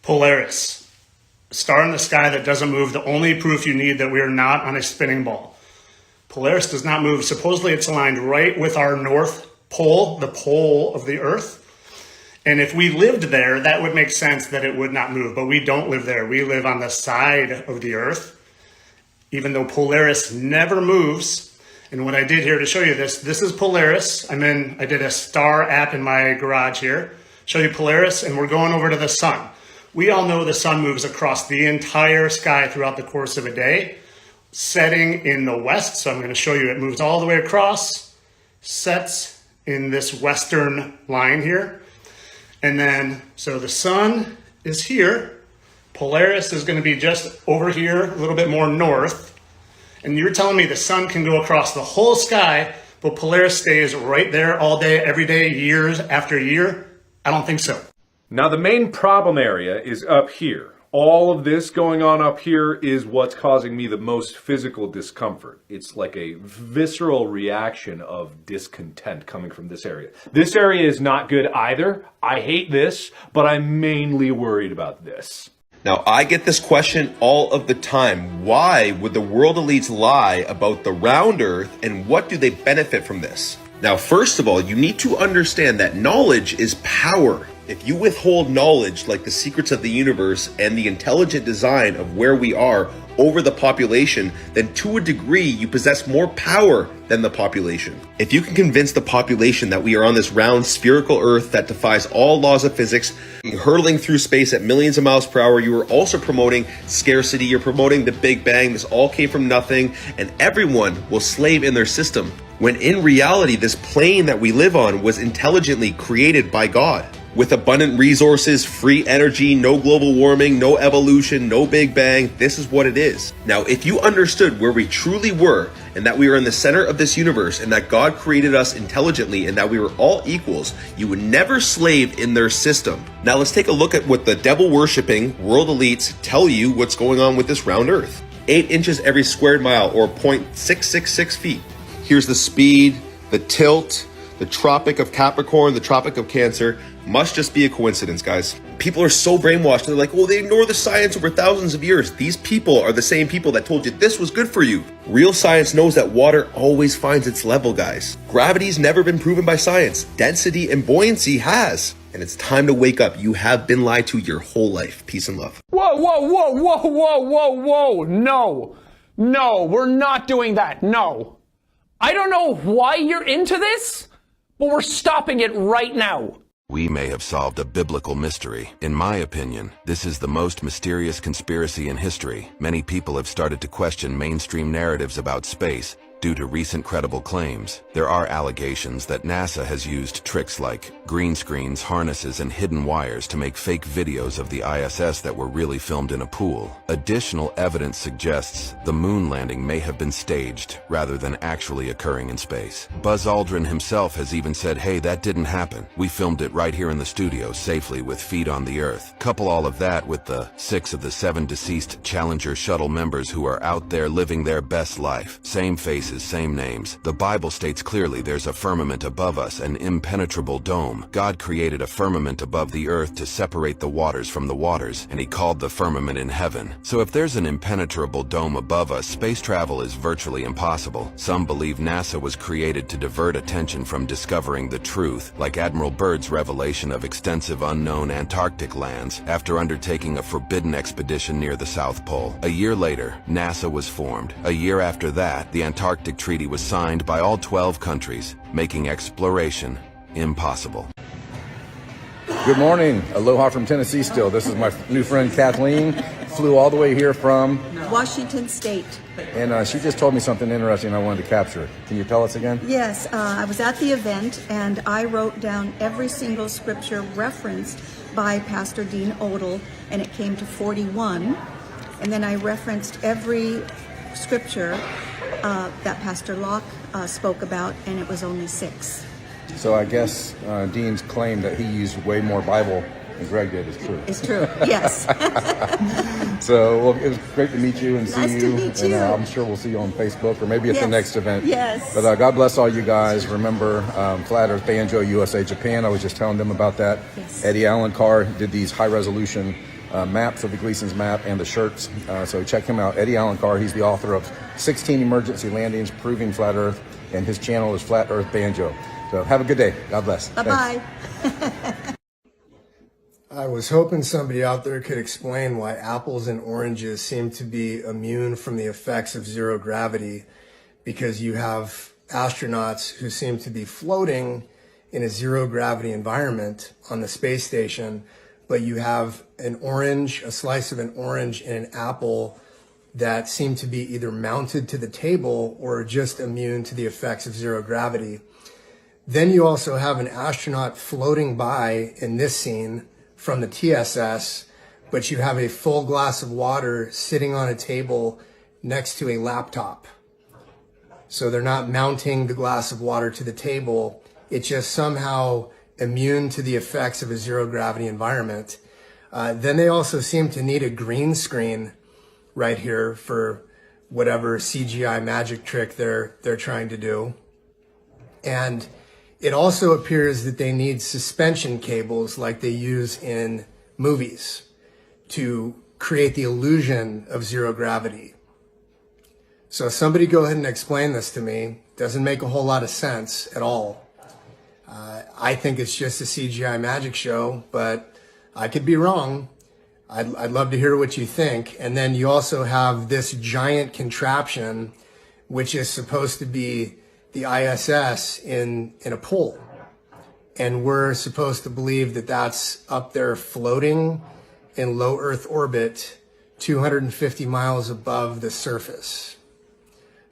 Polaris, a star in the sky that doesn't move, the only proof you need that we are not on a spinning ball. Polaris does not move. Supposedly it's aligned right with our North Pole, the pole of the Earth. And if we lived there, that would make sense that it would not move, but we don't live there. We live on the side of the Earth, even though Polaris never moves. And what I did here to show you this is Polaris. I did a star app in my garage here. Show you Polaris, and we're going over to the sun. We all know the sun moves across the entire sky throughout the course of a day, setting in the west. So I'm going to show you it moves all the way across, sets in this western line here. And then, so the sun is here. Polaris is going to be just over here, a little bit more north. And you're telling me the sun can go across the whole sky, but Polaris stays right there all day, every day, years after year? I don't think so. Now the main problem area is up here. All of this going on up here is what's causing me the most physical discomfort. It's like a visceral reaction of discontent coming from this area. This area is not good either. I hate this, but I'm mainly worried about this. Now, I get this question all of the time. Why would the world elites lie about the round Earth, and what do they benefit from this? Now, first of all, you need to understand that knowledge is power. If you withhold knowledge like the secrets of the universe and the intelligent design of where we are over the population, then to a degree you possess more power than the population. If you can convince the population that we are on this round spherical Earth that defies all laws of physics, hurtling through space at millions of miles per hour, you are also promoting scarcity, you're promoting the Big Bang, this all came from nothing, and everyone will slave in their system. When in reality, this plane that we live on was intelligently created by God. With abundant resources, free energy, no global warming, no evolution, no Big Bang, this is what it is. Now, if you understood where we truly were, and that we are in the center of this universe, and that God created us intelligently, and that we were all equals, you would never slave in their system. Now let's take a look at what the devil-worshipping world elites tell you what's going on with this round Earth. 8 inches every squared mile, or 0.666 feet. Here's the speed, the tilt, the Tropic of Capricorn, the Tropic of Cancer. Must just be a coincidence, guys. People are so brainwashed. They're like, oh, they ignore the science over thousands of years. These people are the same people that told you this was good for you. Real science knows that water always finds its level, guys. Gravity's never been proven by science. Density and buoyancy has. And it's time to wake up. You have been lied to your whole life. Peace and love. Whoa, whoa, whoa, whoa, whoa, whoa, whoa. No, we're not doing that. No. I don't know why you're into this, but we're stopping it right now. We may have solved a biblical mystery. In my opinion, this is the most mysterious conspiracy in history. Many people have started to question mainstream narratives about space due to recent credible claims. There are allegations that NASA has used tricks like green screens, harnesses, and hidden wires to make fake videos of the ISS that were really filmed in a pool. Additional evidence suggests the moon landing may have been staged rather than actually occurring in space. Buzz Aldrin himself has even said, hey, that didn't happen. We filmed it right here in the studio safely with feet on the Earth. Couple all of that with the 6 of the 7 deceased Challenger shuttle members who are out there living their best life. Same faces, same names. The Bible states clearly there's a firmament above us, an impenetrable dome. God created a firmament above the earth to separate the waters from the waters, and he called the firmament in heaven. So if there's an impenetrable dome above us, space travel is virtually impossible. Some believe NASA was created to divert attention from discovering the truth, like Admiral Byrd's revelation of extensive unknown Antarctic lands after undertaking a forbidden expedition near the South Pole. A year later, NASA was formed. A year after that, the Antarctic Treaty was signed by all 12 countries, making exploration impossible. Good morning. Aloha from Tennessee still. This is my new friend Kathleen. Flew all the way here from Washington State. And she just told me something interesting I wanted to capture. Can you tell us again? Yes, I was at the event and I wrote down every single scripture referenced by Pastor Dean Odell, and it came to 41. And then I referenced every scripture that Pastor Locke spoke about, and it was only 6. So I guess Dean's claim that he used way more Bible than Greg did is true. It's true, yes. So well, it was great to meet you and see nice you. To meet you. And I'm sure we'll see you on Facebook or maybe at yes. the next event. Yes. But God bless all you guys. Remember, Flat Earth Banjo USA Japan. I was just telling them about that. Yes. Eddie Allen Carr did these high resolution maps of the Gleason's map and the shirts. So check him out, Eddie Allen Carr. He's the author of 16 Emergency Landings Proving Flat Earth, and his channel is Flat Earth Banjo. So have a good day. God bless. Bye-bye. I was hoping somebody out there could explain why apples and oranges seem to be immune from the effects of zero gravity, because you have astronauts who seem to be floating in a zero gravity environment on the space station, but you have an orange, a slice of an orange and an apple that seem to be either mounted to the table or just immune to the effects of zero gravity. Then you also have an astronaut floating by in this scene from the TSS, but you have a full glass of water sitting on a table next to a laptop. So they're not mounting the glass of water to the table. It's just somehow immune to the effects of a zero gravity environment. Then they also seem to need a green screen right here for whatever CGI magic trick they're trying to do. And it also appears that they need suspension cables like they use in movies to create the illusion of zero gravity. So somebody go ahead and explain this to me. Doesn't make a whole lot of sense at all. I think it's just a CGI magic show, but I could be wrong. I'd love to hear what you think. And then you also have this giant contraption, which is supposed to be the ISS in a pool. And we're supposed to believe that that's up there floating in low Earth orbit, 250 miles above the surface.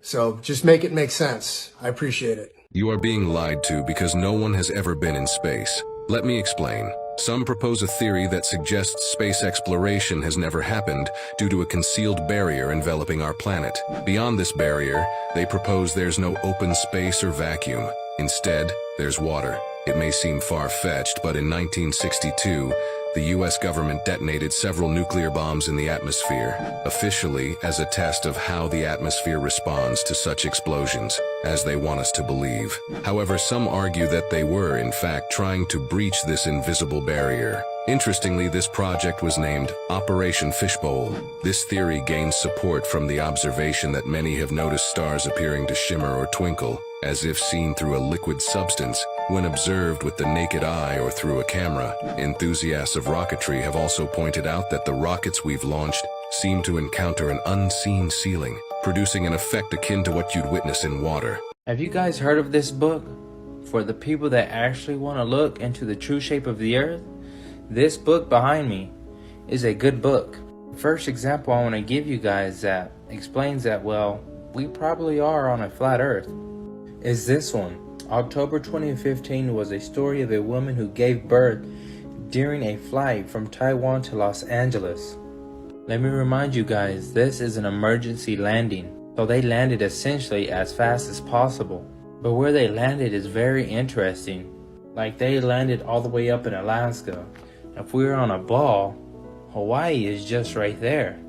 So just make it make sense. I appreciate it. You are being lied to because no one has ever been in space. Let me explain. Some propose a theory that suggests space exploration has never happened due to a concealed barrier enveloping our planet. Beyond this barrier, they propose there's no open space or vacuum. Instead, there's water. It may seem far-fetched, but in 1962, the US government detonated several nuclear bombs in the atmosphere, officially as a test of how the atmosphere responds to such explosions, as they want us to believe. However, some argue that they were, in fact, trying to breach this invisible barrier. Interestingly, this project was named Operation Fishbowl. This theory gains support from the observation that many have noticed stars appearing to shimmer or twinkle, as if seen through a liquid substance, when observed with the naked eye or through a camera. Enthusiasts of rocketry have also pointed out that the rockets we've launched seem to encounter an unseen ceiling, producing an effect akin to what you'd witness in water. Have you guys heard of this book? For the people that actually want to look into the true shape of the Earth, this book behind me is a good book. The first example I want to give you guys that explains that, well, we probably are on a flat Earth, is this one. October 2015 was a story of a woman who gave birth during a flight from Taiwan to Los Angeles. Let me remind you guys, this is an emergency landing, so they landed essentially as fast as possible. But where they landed is very interesting. Like, they landed all the way up in Alaska. If we were on a ball, Hawaii is just right there.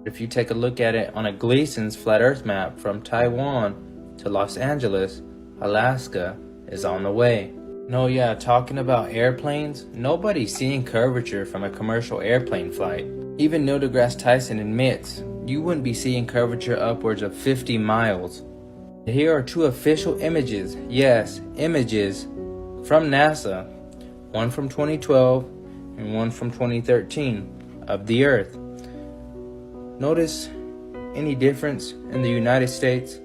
If you take a look at it on a Gleason's flat Earth map, from Taiwan to Los Angeles, Alaska is on the way. No, yeah, talking about airplanes, nobody's seeing curvature from a commercial airplane flight. Even Neil deGrasse Tyson admits you wouldn't be seeing curvature upwards of 50 miles. Here are two official images, yes, images from NASA, one from 2012 and one from 2013 of the Earth. Notice any difference in the United States?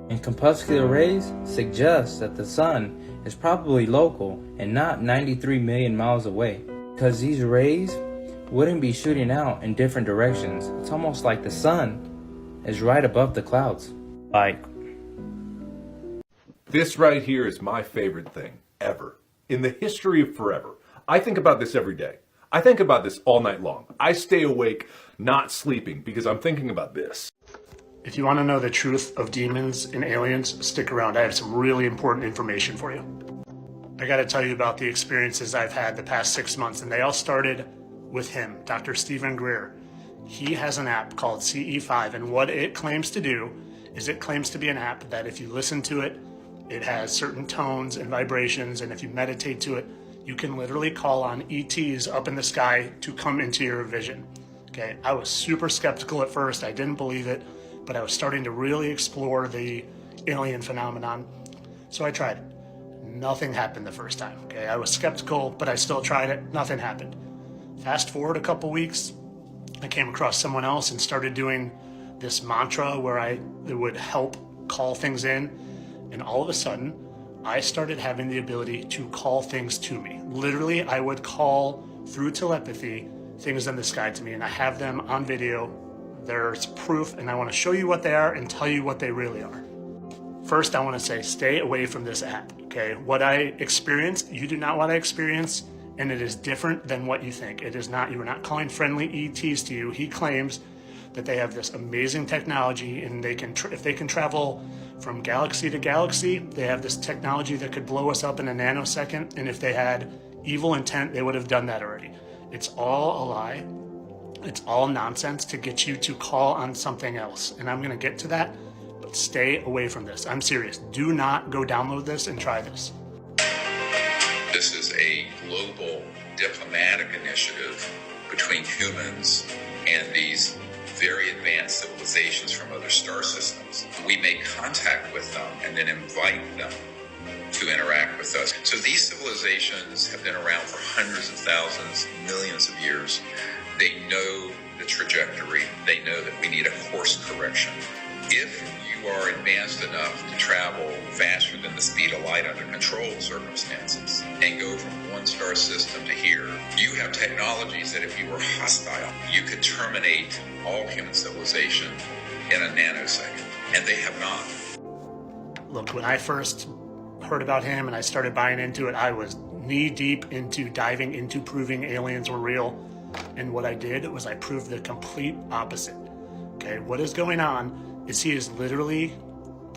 And corpuscular rays suggest that the sun is probably local and not 93 million miles away, because these rays wouldn't be shooting out in different directions. It's almost like the sun is right above the clouds. Like, This right here is my favorite thing ever. In the history of forever. I think about this every day. I think about this all night long. I stay awake, not sleeping, because I'm thinking about this. If you want to know the truth of demons and aliens, stick around. I have some really important information for you. I got to tell you about the experiences I've had the past 6 months, and they all started with him, Dr. Stephen Greer. He has an app called CE5, and what it claims to do is it claims to be an app that if you listen to it, it has certain tones and vibrations, and if you meditate to it, You can literally call on ETs up in the sky to come into your vision. Okay, I was super skeptical at first. I didn't believe it, but I was starting to really explore the alien phenomenon. So I tried it. Nothing happened the first time. Okay, I was skeptical, but I still tried it. Nothing happened. Fast forward a couple weeks, I came across someone else and started doing this mantra where it would help call things in. And all of a sudden, I started having the ability to call things to me. Literally, I would call through telepathy things in the sky to me, and I have them on video. There's proof, and I want to show you what they are and tell you what they really are. First, I want to say, stay away from this app, okay? What I experienced, you do not want to experience, and it is different than what you think. It is not, you are not calling friendly ETs to you. He claims that they have this amazing technology, and they can, if they can travel from galaxy to galaxy, they have this technology that could blow us up in a nanosecond, and if they had evil intent, they would have done that already. It's all a lie. It's all nonsense to get you to call on something else, and I'm going to get to that, but stay away from this. I'm serious. Do not go download this and try this. This is a global diplomatic initiative between humans and these very advanced civilizations from other star systems. We make contact with them and then invite them to interact with us. So these civilizations have been around for hundreds of thousands, millions of years. They know the trajectory. They know that we need a course correction. If you are advanced enough to travel faster than the speed of light under controlled circumstances and go from one star system to here, you have technologies that if you were hostile, you could terminate all human civilization in a nanosecond, and they have not. Look, when I first heard about him and I started buying into it, I was knee deep into diving into proving aliens were real. And what I did was I proved the complete opposite. Okay, what is going on is he is literally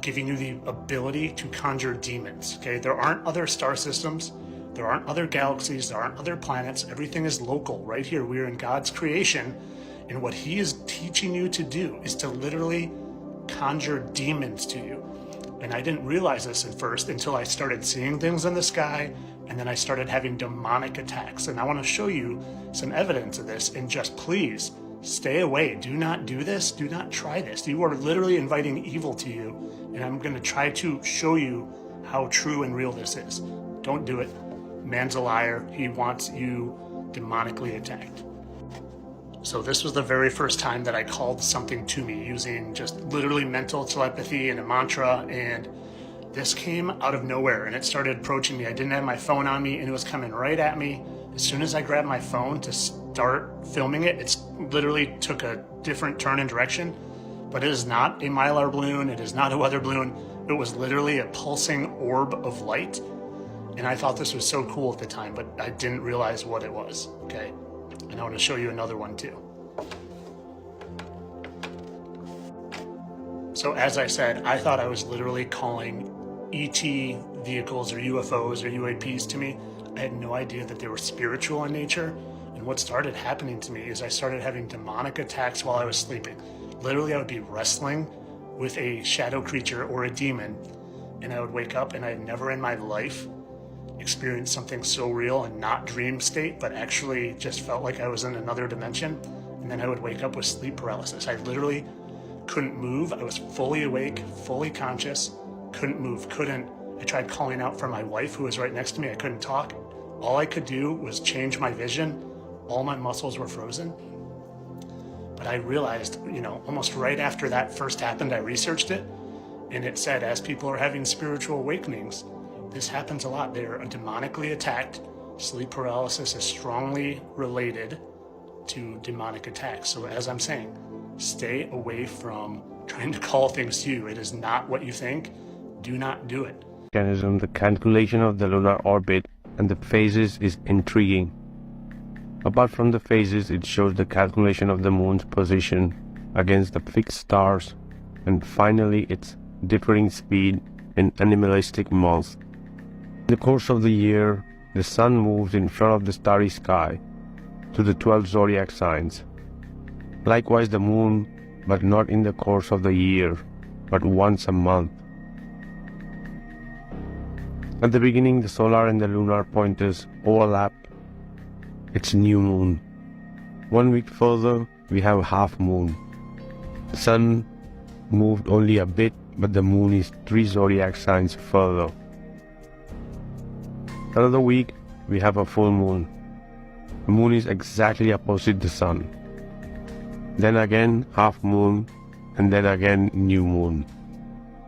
giving you the ability to conjure demons. Okay, there aren't other star systems, there aren't other galaxies, there aren't other planets. Everything is local. Right here, we are in God's creation, and what he is teaching you to do is to literally conjure demons to you. And I didn't realize this at first until I started seeing things in the sky, and then I started having demonic attacks. And I want to show you some evidence of this, and just please stay away. Do not do this. Do not try this. You are literally inviting evil to you, and I'm going to try to show you how true and real this is. Don't do it. Man's a liar. He wants you demonically attacked. So this was the very first time that I called something to me using just literally mental telepathy and a mantra, and this came out of nowhere and it started approaching me. I didn't have my phone on me and it was coming right at me. As soon as I grabbed my phone to start filming it, it literally took a different turn and direction, but it is not a Mylar balloon. It is not a weather balloon. It was literally a pulsing orb of light. And I thought this was so cool at the time, but I didn't realize what it was, okay? And I want to show you another one too. So as I said, I thought I was literally calling ET vehicles or UFOs or UAPs to me. I had no idea that they were spiritual in nature. And what started happening to me is I started having demonic attacks while I was sleeping. Literally, I would be wrestling with a shadow creature or a demon, and I would wake up, and I had never in my life experienced something so real and not dream state, but actually just felt like I was in another dimension. And then I would wake up with sleep paralysis. I literally couldn't move. I was fully awake, fully conscious, couldn't move, I tried calling out for my wife who was right next to me. I couldn't talk. All I could do was change my vision. All my muscles were frozen. But I realized, almost right after that first happened, I researched it, and it said as people are having spiritual awakenings, this happens a lot. They're demonically attacked. Sleep paralysis is strongly related to demonic attacks. So as I'm saying, stay away from trying to call things to you. It is not what you think. Do not do it. The calculation of the lunar orbit and the phases is intriguing. Apart from the phases, it shows the calculation of the moon's position against the fixed stars, and finally its differing speed in animalistic months. In the course of the year, the sun moves in front of the starry sky to the 12 zodiac signs. Likewise the moon, but not in the course of the year, but once a month. At the beginning, the solar and the lunar pointers overlap. It's new moon. 1 week further, we have half moon. The sun moved only a bit, but the moon is 3 zodiac signs further. Another week, we have a full moon. The moon is exactly opposite the sun. Then again, half moon, and then again, new moon.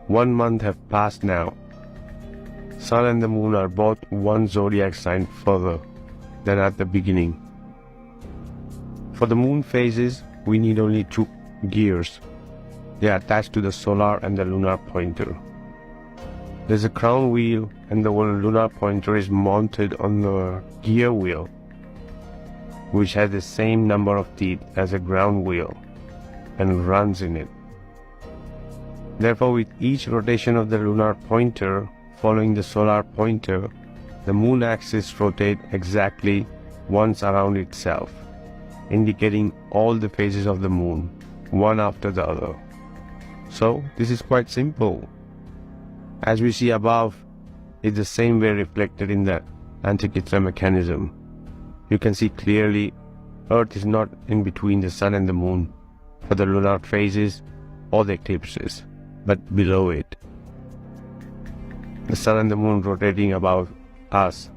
1 month have passed now. Sun and the moon are both 1 zodiac sign further than at the beginning. For the moon phases, we need only 2 gears. They are attached to the solar and the lunar pointer. There's a crown wheel, and the lunar pointer is mounted on the gear wheel, which has the same number of teeth as a ground wheel and runs in it. Therefore, with each rotation of the lunar pointer following the solar pointer, the moon axis rotates exactly once around itself, indicating all the phases of the moon, one after the other. So, this is quite simple. As we see above, it's the same way reflected in the Antikythera mechanism. You can see clearly Earth is not in between the sun and the moon for the lunar phases or the eclipses, but below it. The sun and the moon rotating above us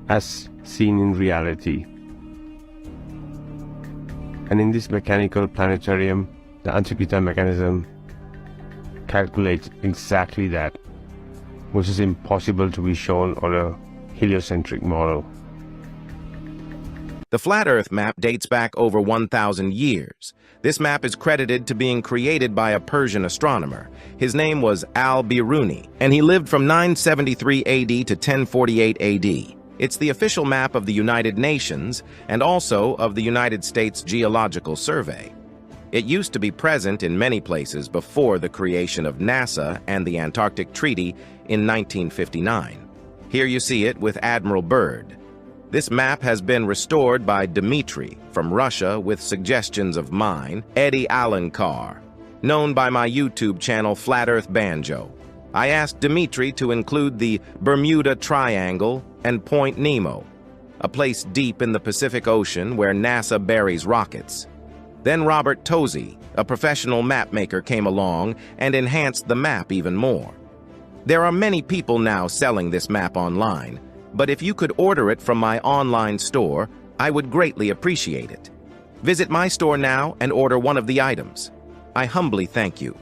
as seen in reality. And in this mechanical planetarium, the Antikythera mechanism calculates exactly that, which is impossible to be shown on a heliocentric model. The flat Earth map dates back over 1,000 years. This map is credited to being created by a Persian astronomer. His name was al-Biruni, and he lived from 973 AD to 1048 AD. It's the official map of the United Nations and also of the United States Geological Survey. It used to be present in many places before the creation of NASA and the Antarctic Treaty in 1959. Here you see it with Admiral Byrd. This map has been restored by Dmitry from Russia with suggestions of mine, Eddie Alankar, known by my YouTube channel Flat Earth Banjo. I asked Dmitry to include the Bermuda Triangle and Point Nemo, a place deep in the Pacific Ocean where NASA buries rockets. Then Robert Tozzi, a professional map maker, came along and enhanced the map even more. There are many people now selling this map online, but if you could order it from my online store, I would greatly appreciate it. Visit my store now and order one of the items. I humbly thank you.